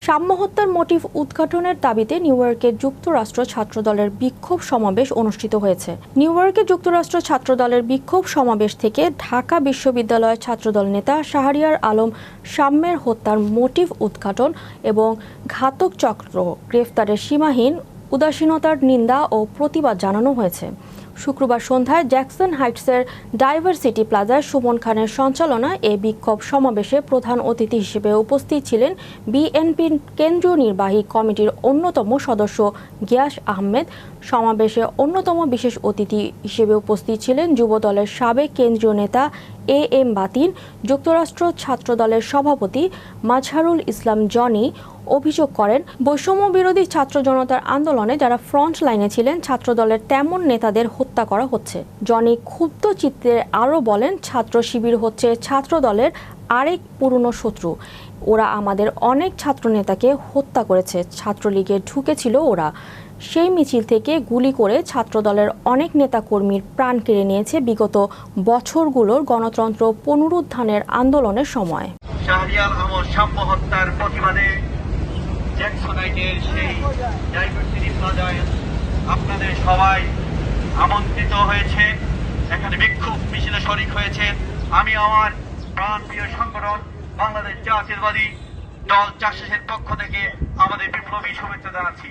সাম্য হত্যার মোটিভ উদ্ঘাটনের দাবিতে নিউ ইয়র্কে যুক্তরাষ্ট্র ছাত্রদলের বিক্ষোভ সমাবেশ অনুষ্ঠিত হয়েছে। নিউ ইয়র্কে যুক্তরাষ্ট্র ছাত্রদলের বিক্ষোভ সমাবেশ থেকে ঢাকা বিশ্ববিদ্যালয়ের ছাত্রদল নেতা শাহরিয়ার আলম সাম্যের হত্যার মোটিভ উদ্ঘাটন এবং ঘাতক চক্র গ্রেফতারের সীমাহীন উদাসীনতার নিন্দা ও প্রতিবাদ জানানো হয়েছে। শুক্রবার সন্ধ্যায় জ্যাকসন হাইটসের ডাইভার্সিটি প্লাজায় সুমন খানের সঞ্চালনায় এ বিক্ষোভ সমাবেশে প্রধান অতিথি হিসেবে উপস্থিত ছিলেন বিএনপির কেন্দ্রীয় নির্বাহী কমিটির অন্যতম সদস্য গিয়াস আহমেদ। সমাবেশে অন্যতম বিশেষ অতিথি হিসেবে উপস্থিত ছিলেন যুবদলের সাবেক কেন্দ্রীয় নেতা এম বাতিন। যুক্তরাষ্ট্র ছাত্রদলের সভাপতি মাজহারুল ইসলাম জনি অভিযোগ করেন, বৈষম্য বিরোধী ছাত্র জনতার আন্দোলনে যারা ফ্রন্ট লাইনে ছিলেন ছাত্রদলের তেমন নেতাদের হত্যা করা হচ্ছে। জনি ক্ষুব্ধ চিত্তে আরও বলেন, ছাত্র শিবির হচ্ছে ছাত্রদলের আরেক পুরনো শত্রু। ওরা আমাদের অনেক ছাত্রনেতাকে হত্যা করেছে। ছাত্রলীগে ঢুকেছিল ওরা। সেই মিছিল থেকে গুলি করে ছাত্রদলের অনেক নেতাকর্মীর প্রাণ কেড়ে নিয়েছে বিগত বছরগুলোর গণতন্ত্র পুনরুত্থানের আন্দোলনের সময়। শাহরিয়ার আলম সাম্য হত্যার প্রতিবাদে জ্যাকসনাইটের সেই ডাইভার্সিটি প্লাজায় আপনাদের সবাই আমন্ত্রিত হয়েছে। এখানে বিক্ষোভ মিছিলে শরিক হয়েছে। আমি আমার প্রাণপ্রিয় সংগঠন বাংলাদেশ জাতীয়তাবাদী দল চাষের পক্ষ থেকে আমাদের বিপ্লবী শুভেচ্ছা জানাচ্ছি।